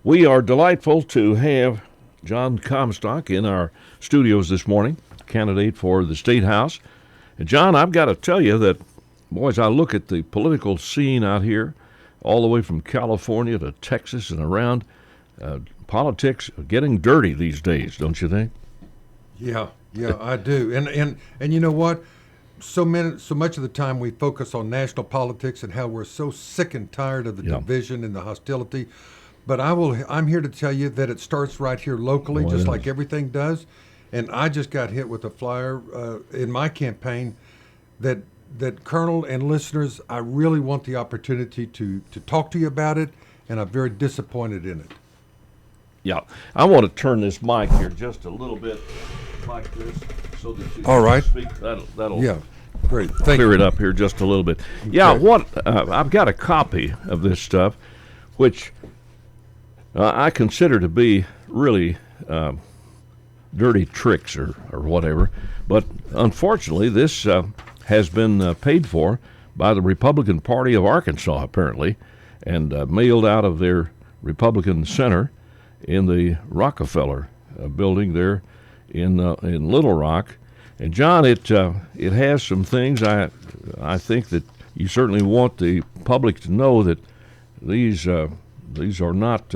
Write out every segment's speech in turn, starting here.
We are delightful to have Jon Comstock in our studios this morning, candidate for the State House. And John, I've got to tell you that, boys, I look at the political scene out here, all the way from California to Texas and around. Politics are getting dirty these days, don't you think? Yeah, I do. And you know what? So much of the time we focus on national politics and how we're so sick and tired of the division and the hostility. But I'm here to tell you that it starts right here locally, just like everything does. And I just got hit with a flyer in my campaign that Colonel and listeners, I really want the opportunity to talk to you about it, and I'm very disappointed in it. Yeah, I want to turn this mic here just a little bit like this so that you All right. can speak. That'll great. Clear it up here just a little bit. Okay. Yeah, I've got a copy of this stuff, which I consider to be really dirty tricks or whatever. But unfortunately, this has been paid for by the Republican Party of Arkansas, apparently, and mailed out of their Republican Center in the Rockefeller building there in Little Rock. And John, it has some things I think that you certainly want the public to know that these are not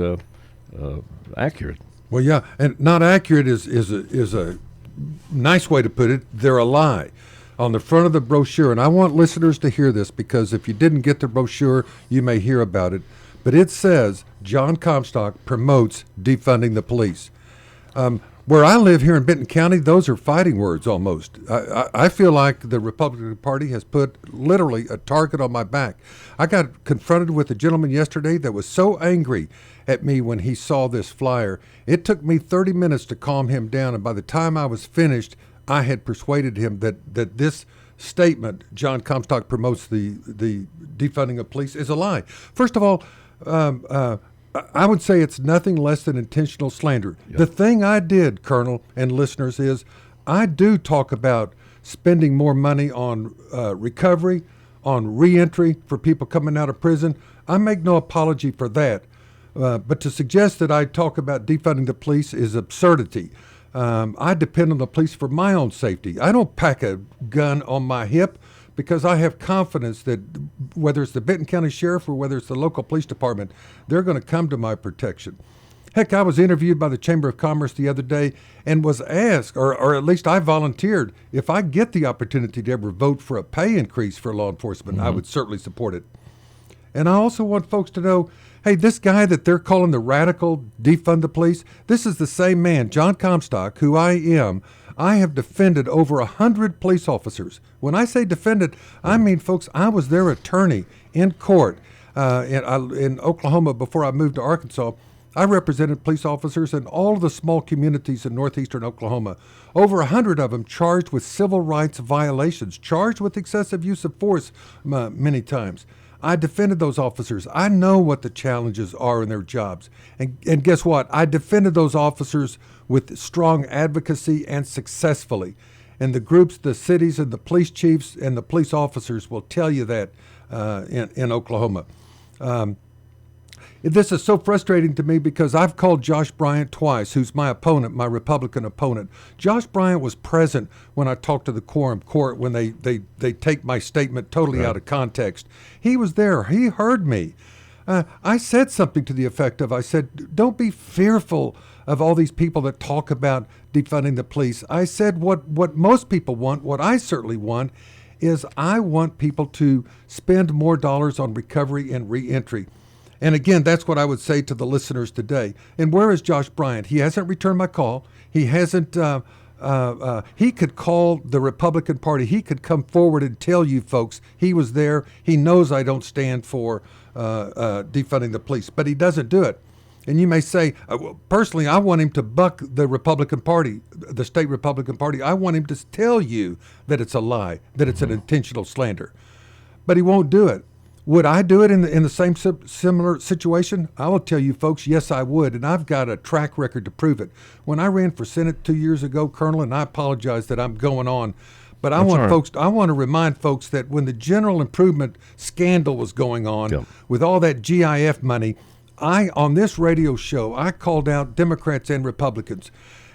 accurate. Well, yeah, and not accurate is a nice way to put it. They're a lie. On the front of the brochure, and I want listeners to hear this because if you didn't get the brochure, you may hear about it. But it says Jon Comstock promotes defunding the police. Where I live here in Benton County, those are fighting words almost. I feel like the Republican Party has put literally a target on my back. I got confronted with a gentleman yesterday that was so angry at me when he saw this flyer. It took me 30 minutes to calm him down, and by the time I was finished, I had persuaded him that this statement, Jon Comstock promotes the defunding of police, is a lie. First of all, I would say it's nothing less than intentional slander. Yep. The thing I did, Colonel and listeners, is I do talk about spending more money on recovery, on reentry for people coming out of prison. I make no apology for that. But to suggest that I talk about defunding the police is absurdity. I depend on the police for my own safety. I don't pack a gun on my hip because I have confidence that whether it's the Benton County Sheriff or whether it's the local police department, they're going to come to my protection. Heck, I was interviewed by the Chamber of Commerce the other day and was asked, or at least I volunteered, if I get the opportunity to ever vote for a pay increase for law enforcement, I would certainly support it. And I also want folks to know, hey, this guy that they're calling the radical defund the police, this is the same man, Jon Comstock, who I am. I have defended over 100 police officers. When I say defended, I mean, folks, I was their attorney in court in Oklahoma before I moved to Arkansas. I represented police officers in all of the small communities in northeastern Oklahoma. Over 100 of them charged with civil rights violations, charged with excessive use of force many times. I defended those officers. I know what the challenges are in their jobs. And guess what? I defended those officers with strong advocacy and successfully. And the groups, the cities, and the police chiefs and the police officers will tell you that in Oklahoma. This is so frustrating to me because I've called Josh Bryant twice, who's my opponent, my Republican opponent. Josh Bryant was present when I talked to the KURM court when they take my statement totally out of context. He was there. He heard me. I said something to the effect of, I said, don't be fearful of all these people that talk about defunding the police. I said what most people want, what I certainly want, is I want people to spend more dollars on recovery and reentry. And again, that's what I would say to the listeners today. And where is Josh Bryant? He hasn't returned my call. He hasn't, he could call the Republican Party. He could come forward and tell you folks he was there. He knows I don't stand for defunding the police, but he doesn't do it. And you may say, well, personally, I want him to buck the Republican Party, the state Republican Party. I want him to tell you that it's a lie, that it's an intentional slander. But he won't do it. Would I do it in the same similar situation? I will tell you, folks, yes, I would, and I've got a track record to prove it. When I ran for Senate 2 years ago, Colonel, and I apologize that I'm going on, but I want to remind folks that when the general improvement scandal was going on with all that GIF money, on this radio show, I called out Democrats and Republicans.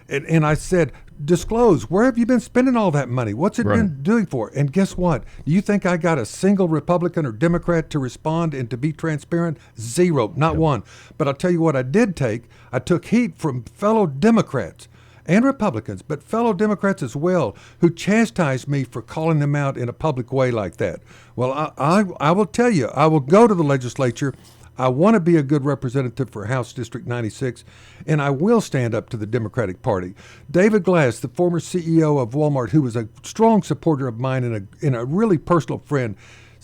And I said, disclose, where have you been spending all that money? What's it been doing for? And guess what? Do you think I got a single Republican or Democrat to respond and to be transparent? Zero, not one. But I'll tell you what I did take. I took heat from fellow Democrats and Republicans, but fellow Democrats as well, who chastised me for calling them out in a public way like that. Well, I will tell you, I will go to the legislature. I want to be a good representative for House District 96, and I will stand up to the Democratic Party. David Glass, the former CEO of Walmart, who was a strong supporter of mine and a really personal friend,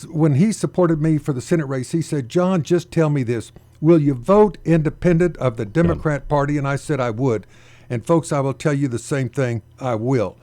when he supported me for the Senate race, he said, John, just tell me this. Will you vote independent of the Democrat Party? And I said I would. And folks, I will tell you the same thing. I will.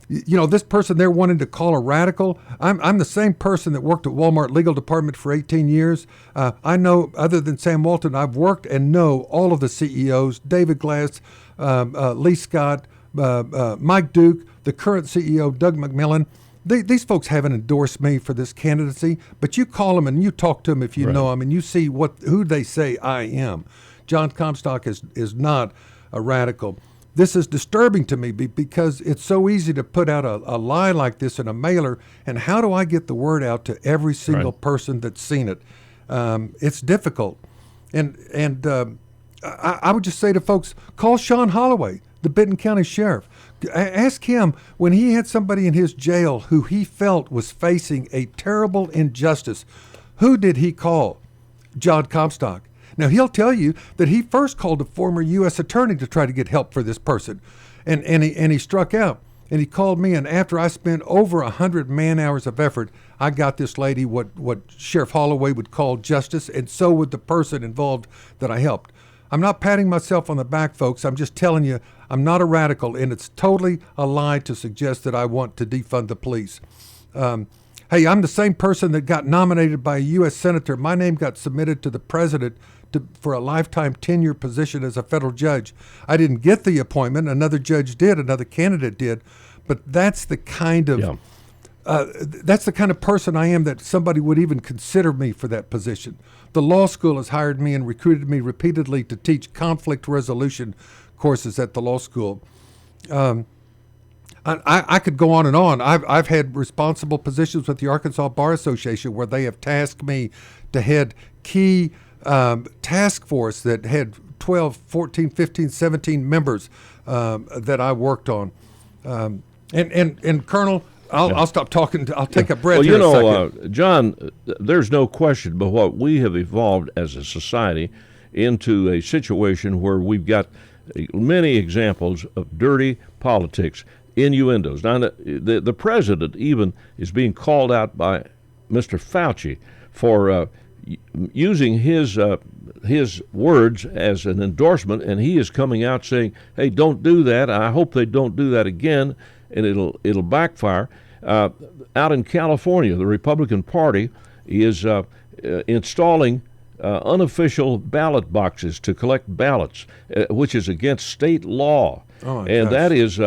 This person they're wanting to call a radical, I'm the same person that worked at Walmart legal department for 18 years. I know, other than Sam Walton, I've worked and know all of the CEOs, David Glass, Lee Scott, Mike Duke, the current CEO, Doug McMillan. These folks haven't endorsed me for this candidacy, but you call them and you talk to them if you know them and you see who they say I am. Jon Comstock is not a radical. This is disturbing to me because it's so easy to put out a lie like this in a mailer, and how do I get the word out to every single person that's seen it? It's difficult. And I would just say to folks, call Sean Holloway, the Benton County Sheriff. Ask him, when he had somebody in his jail who he felt was facing a terrible injustice, who did he call? Jon Comstock. Now, he'll tell you that he first called a former U.S. attorney to try to get help for this person, and he struck out. And he called me, and after I spent over 100 man-hours of effort, I got this lady what Sheriff Holloway would call justice, and so would the person involved that I helped. I'm not patting myself on the back, folks. I'm just telling you I'm not a radical, and it's totally a lie to suggest that I want to defund the police. Hey, I'm the same person that got nominated by a U.S. Senator. My name got submitted to the president for a lifetime tenure position as a federal judge. I didn't get the appointment. Another judge did. Another candidate did. But that's the kind of person I am, that somebody would even consider me for that position. The law school has hired me and recruited me repeatedly to teach conflict resolution courses at the law school. I could go on and on. I've had responsible positions with the Arkansas Bar Association where they have tasked me to head key task force that had 12, 14, 15, 17 members that I worked on. And Colonel, I'll stop talking. I'll take a breath here a second. John, there's no question but what we have evolved as a society into a situation where we've got many examples of dirty politics, innuendos. Now, the president even is being called out by Mr. Fauci for using his words as an endorsement, and he is coming out saying, "Hey, don't do that. I hope they don't do that again, and it'll backfire." Out in California, the Republican Party is installing unofficial ballot boxes to collect ballots, which is against state law. And that is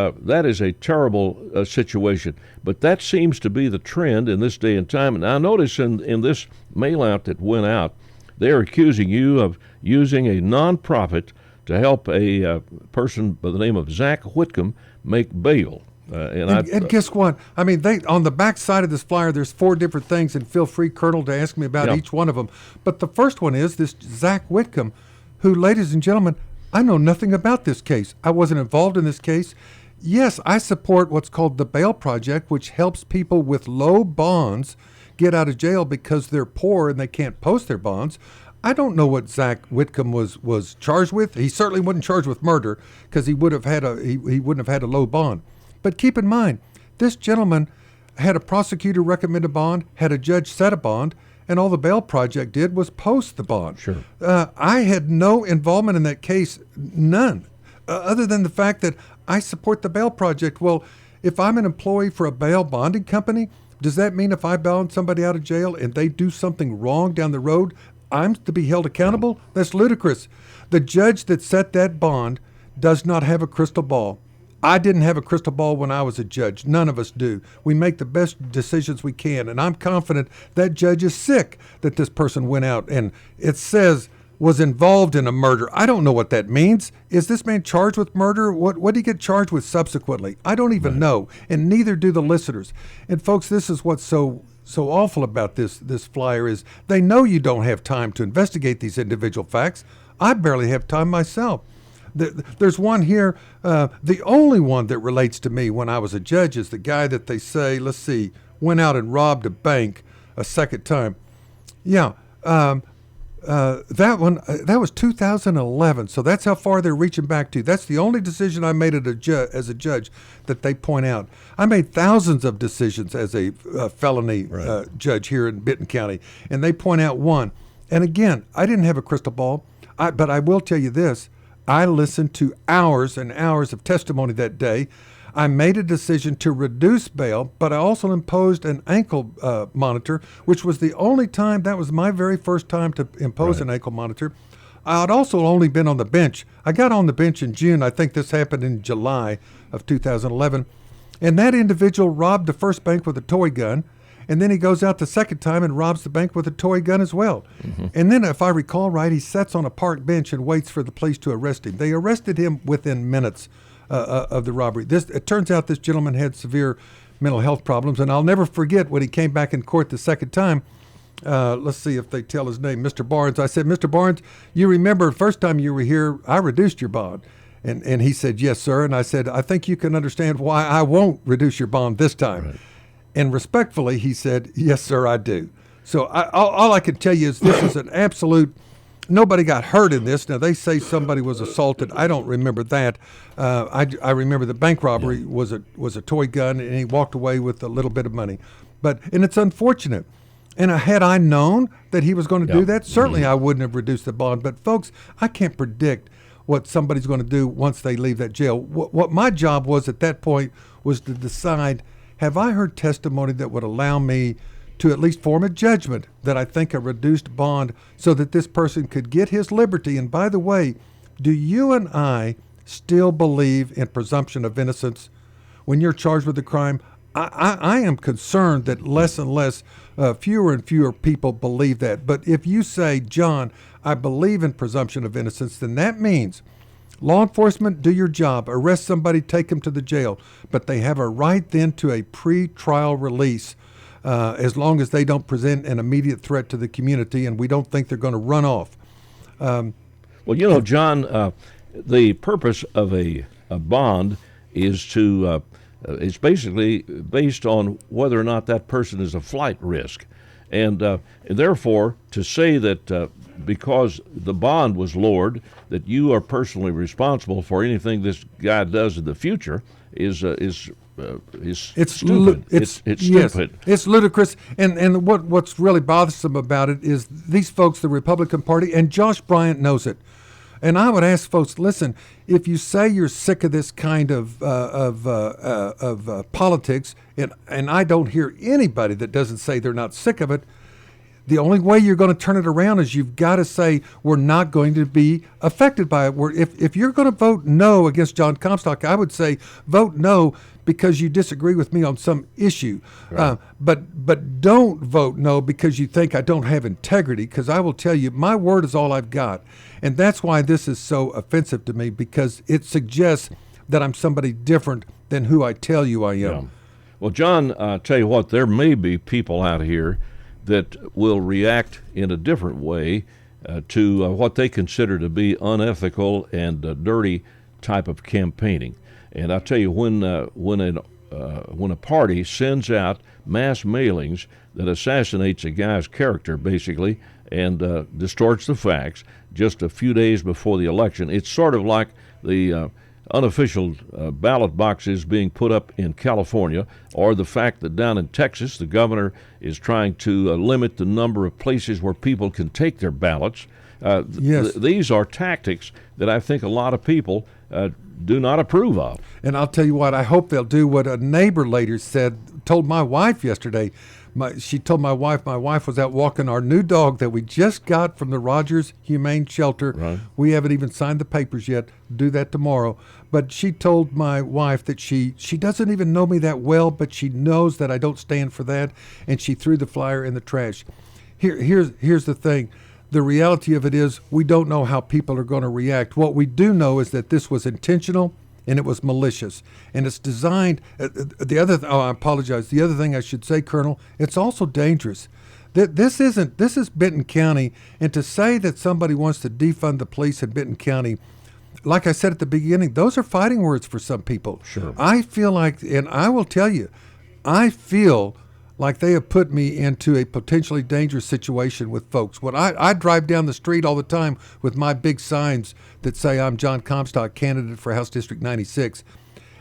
a terrible situation. But that seems to be the trend in this day and time. And I notice in this mail-out that went out, they're accusing you of using a nonprofit to help a person by the name of Zach Whitcomb make bail. And guess what? I mean, on the back side of this flyer, there's 4 different things, and feel free, Colonel, to ask me about each one of them. But the first one is this Zach Whitcomb, who, ladies and gentlemen, I know nothing about this case. I wasn't involved in this case. Yes, I support what's called the Bail Project, which helps people with low bonds get out of jail because they're poor and they can't post their bonds. I don't know what Zach Whitcomb was charged with. He certainly wasn't charged with murder because he wouldn't have had a low bond. But keep in mind, this gentleman had a prosecutor recommend a bond, had a judge set a bond, and all the Bail Project did was post the bond. Sure. I had no involvement in that case, none, other than the fact that I support the Bail Project. Well, if I'm an employee for a bail bonding company, does that mean if I bond somebody out of jail and they do something wrong down the road, I'm to be held accountable? That's ludicrous. The judge that set that bond does not have a crystal ball. I didn't have a crystal ball when I was a judge. None of us do. We make the best decisions we can, and I'm confident that judge is sick that this person went out. And it says was involved in a murder. I don't know what that means. Is this man charged with murder? What did he get charged with subsequently? I don't even know, and neither do the listeners. And folks, this is what's so awful about this flyer is they know you don't have time to investigate these individual facts. I barely have time myself. There's one here, the only one that relates to me when I was a judge is the guy that they say, let's see, went out and robbed a bank a second time. Yeah, that one, that was 2011, so that's how far they're reaching back to. That's the only decision I made as a judge that they point out. I made thousands of decisions as a felony judge here in Benton County, and they point out one. And again, I didn't have a crystal ball, but I will tell you this. I listened to hours and hours of testimony that day. I made a decision to reduce bail, but I also imposed an ankle monitor, which was the only time, that was my very first time to impose an ankle monitor. I'd also only been on the bench. I got on the bench in June. I think this happened in July of 2011. And that individual robbed the first bank with a toy gun. And then he goes out the second time and robs the bank with a toy gun as well. Mm-hmm. And then, if I recall right, he sits on a park bench and waits for the police to arrest him. They arrested him within minutes of the robbery. It turns out this gentleman had severe mental health problems, and I'll never forget when he came back in court the second time. Let's see if they tell his name, Mr. Barnes. I said, Mr. Barnes, you remember the first time you were here, I reduced your bond. And he said, yes, sir. And I said, I think you can understand why I won't reduce your bond this time. Right. And respectfully, he said, yes, sir, I do. So all I can tell you is this is an absolute, nobody got hurt in this. Now, they say somebody was assaulted. I don't remember that. I remember the bank robbery was a toy gun, and he walked away with a little bit of money. And it's unfortunate. And had I known that he was going to do that, certainly I wouldn't have reduced the bond. But, folks, I can't predict what somebody's going to do once they leave that jail. What my job was at that point was to decide, have I heard testimony that would allow me to at least form a judgment that I think a reduced bond so that this person could get his liberty? And by the way, do you and I still believe in presumption of innocence when you're charged with a crime? I am concerned that less and less, fewer and fewer people believe that. But if you say, John, I believe in presumption of innocence, then that means law enforcement, do your job, arrest somebody, take them to the jail. But they have a right then to a pre-trial release as long as they don't present an immediate threat to the community and we don't think they're going to run off. Well, you know, John, the purpose of a bond is to it's basically based on whether or not that person is a flight risk. And therefore, to say that because the bond was lowered, that you are personally responsible for anything this guy does in the future is stupid. It's stupid. Yes, it's ludicrous. And what's really bothersome about it is these folks, the Republican Party, and Josh Bryant knows it. And I would ask folks, listen, if you say you're sick of this kind of politics, and I don't hear anybody that doesn't say they're not sick of it, the only way you're going to turn it around is you've got to say we're not going to be affected by it. If you're going to vote no against Jon Comstock, I would say vote no because you disagree with me on some issue. Right. But don't vote no because you think I don't have integrity, because I will tell you my word is all I've got. And that's why this is so offensive to me, because it suggests that I'm somebody different than who I tell you I am. Yeah. Well, John, tell you what, there may be people out here that will react in a different way to what they consider to be unethical and dirty type of campaigning. And I tell you, when a party sends out mass mailings that assassinates a guy's character, basically, and distorts the facts just a few days before the election, it's sort of like the unofficial ballot boxes being put up in California, or the fact that down in Texas the governor is trying to limit the number of places where people can take their ballots. Yes. These are tactics that I think a lot of people do not approve of. And I'll tell you what, I hope they'll do what a neighbor later told my wife yesterday. She told my wife was out walking our new dog that we just got from the Rogers Humane Shelter. Right. We haven't even signed the papers yet. Do that tomorrow. But she told my wife that she doesn't even know me that well, but she knows that I don't stand for that, and she threw the flyer in the trash. Here's the thing. the reality of it is we don't know how people are going to react. What we do know is that this was intentional and it was malicious, and it's designed. I apologize. The other thing I should say, Colonel, it's also dangerous. This is Benton County, and to say that somebody wants to defund the police in Benton County, like I said at the beginning, those are fighting words for some people. Sure. I feel like, and I will tell you, I feel like they have put me into a potentially dangerous situation with folks. When I drive down the street all the time with my big signs that say I'm Jon Comstock, candidate for House District 96.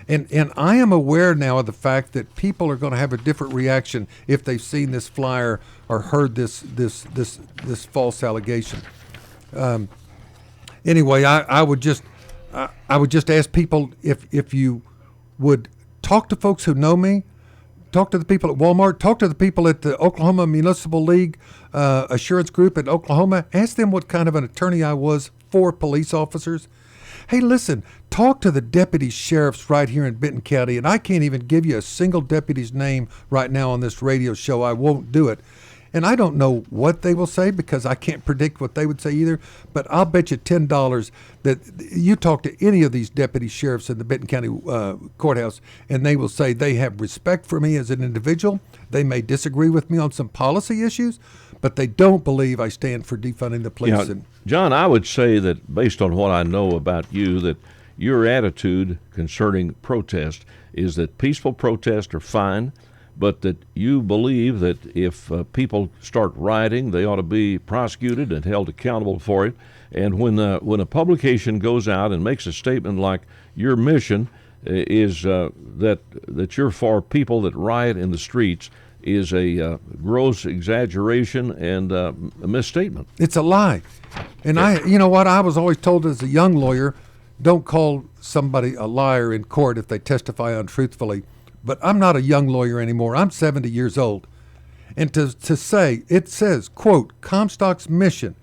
And I am aware now of the fact that people are going to have a different reaction if they've seen this flyer or heard this false allegation. Anyway, I would just ask people if you would talk to folks who know me. Talk to the people at Walmart. Talk to the people at the Oklahoma Municipal League Assurance Group in Oklahoma. Ask them what kind of an attorney I was for police officers. Hey, listen, talk to the deputy sheriffs right here in Benton County, and I can't even give you a single deputy's name right now on this radio show. I won't do it. And I don't know what they will say because I can't predict what they would say either, but I'll bet you $10 that you talk to any of these deputy sheriffs in the Benton County courthouse, and they will say they have respect for me as an individual. They may disagree with me on some policy issues, but they don't believe I stand for defunding the police. Yeah, John, I would say that based on what I know about you, that your attitude concerning protest is that peaceful protests are fine, but that you believe that if people start rioting, they ought to be prosecuted and held accountable for it. And when a publication goes out and makes a statement like your mission is that you're for people that riot in the streets is a gross exaggeration and a misstatement. It's a lie. And you know what? I was always told as a young lawyer, don't call somebody a liar in court if they testify untruthfully. But I'm not a young lawyer anymore. I'm 70 years old. And to say, it says, quote, Comstock's mission,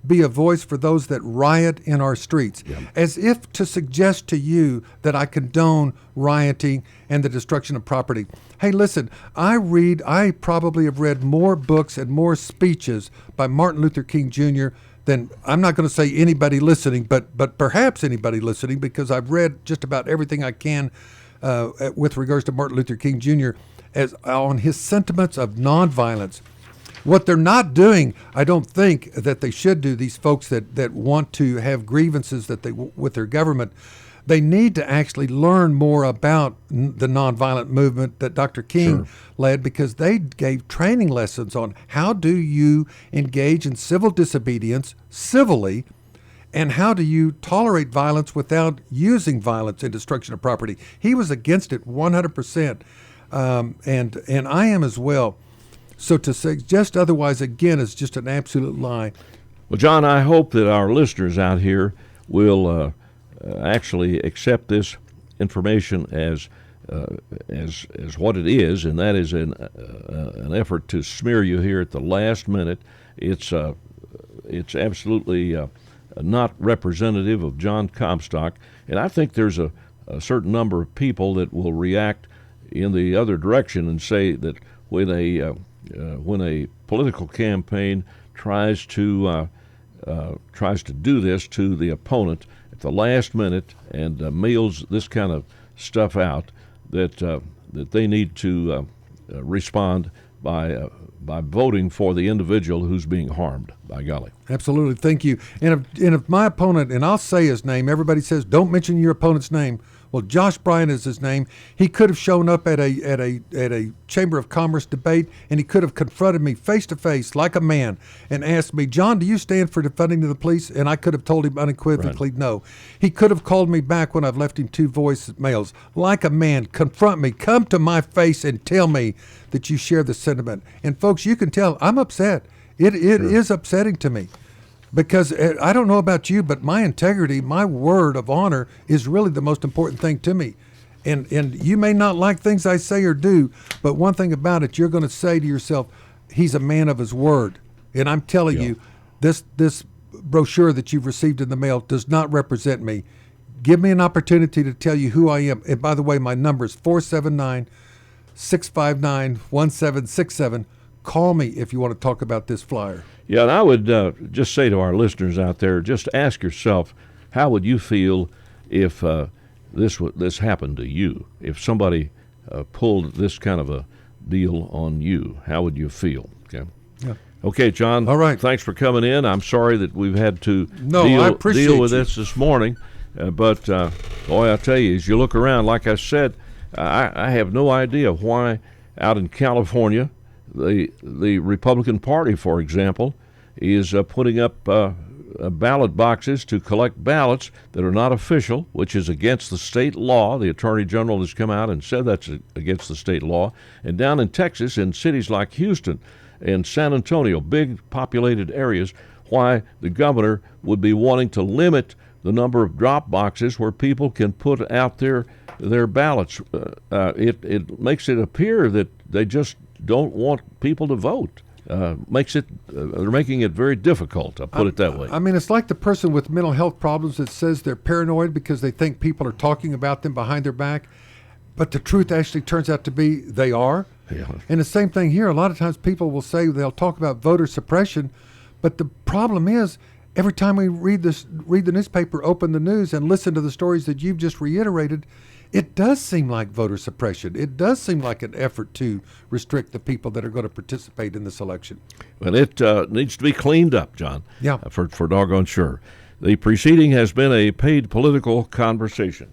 be a voice for those that riot in our streets, as if to suggest to you that I condone rioting and the destruction of property. Hey, listen, I probably have read more books and more speeches by Martin Luther King Jr. than, I'm not going to say anybody listening, but perhaps anybody listening, because I've read just about everything I can with regards to Martin Luther King Jr. as on his sentiments of nonviolence. What they're not doing, I don't think that they should do, these folks that want to have grievances with their government, they need to actually learn more about the nonviolent movement that Dr. King led, because they gave training lessons on how do you engage in civil disobedience civilly, and how do you tolerate violence without using violence in destruction of property. He was against it 100%, and I am as well. So to suggest otherwise, again, is just an absolute lie. Well, John, I hope that our listeners out here will actually accept this information as what it is, and that is an effort to smear you here at the last minute. It's absolutely not representative of Jon Comstock, and I think there's a certain number of people that will react in the other direction and say that when a political campaign tries to do this to the opponent at the last minute and mails this kind of stuff out, that they need to respond by voting for the individual who's being harmed. By golly. Absolutely. Thank you. And if my opponent, and I'll say his name, everybody says, don't mention your opponent's name. Well, Josh Bryant is his name. He could have shown up at a Chamber of Commerce debate, and he could have confronted me face to face like a man and asked me, John, do you stand for defunding the police? And I could have told him unequivocally no. He could have called me back when I've left him 2 voicemails like a man, confront me, come to my face and tell me that you share the sentiment. And folks, you can tell I'm upset. It is upsetting to me. Because I don't know about you, but my integrity, my word of honor is really the most important thing to me. And you may not like things I say or do, but one thing about it, you're going to say to yourself, he's a man of his word. And I'm telling you, this brochure that you've received in the mail does not represent me. Give me an opportunity to tell you who I am. And by the way, my number is 479-659-1767. Call me if you want to talk about this flyer. Yeah, and I would just say to our listeners out there, just ask yourself, how would you feel if this happened to you? If somebody pulled this kind of a deal on you, how would you feel? Okay. Yeah. Okay, John. All right. Thanks for coming in. I'm sorry that we've had to I appreciate deal with you. this morning, but boy, I tell you, as you look around, like I said, I have no idea why out in California, the Republican Party, for example, is putting up ballot boxes to collect ballots that are not official, which is against the state law. The Attorney General has come out and said that's against the state law. And down in Texas, in cities like Houston and San Antonio, big populated areas, why the governor would be wanting to limit the number of drop boxes where people can put out their ballots. It makes it appear that they just don't want people to vote. They're making it very difficult. I'll put it that way. I mean, it's like the person with mental health problems that says they're paranoid because they think people are talking about them behind their back, but the truth actually turns out to be they are. Yeah. And the same thing here. A lot of times people will say they'll talk about voter suppression, but the problem is every time we read the newspaper, open the news, and listen to the stories that you've just reiterated, it does seem like voter suppression. It does seem like an effort to restrict the people that are going to participate in this election. Well, it needs to be cleaned up, John. Yeah. For doggone sure. The preceding has been a paid political conversation.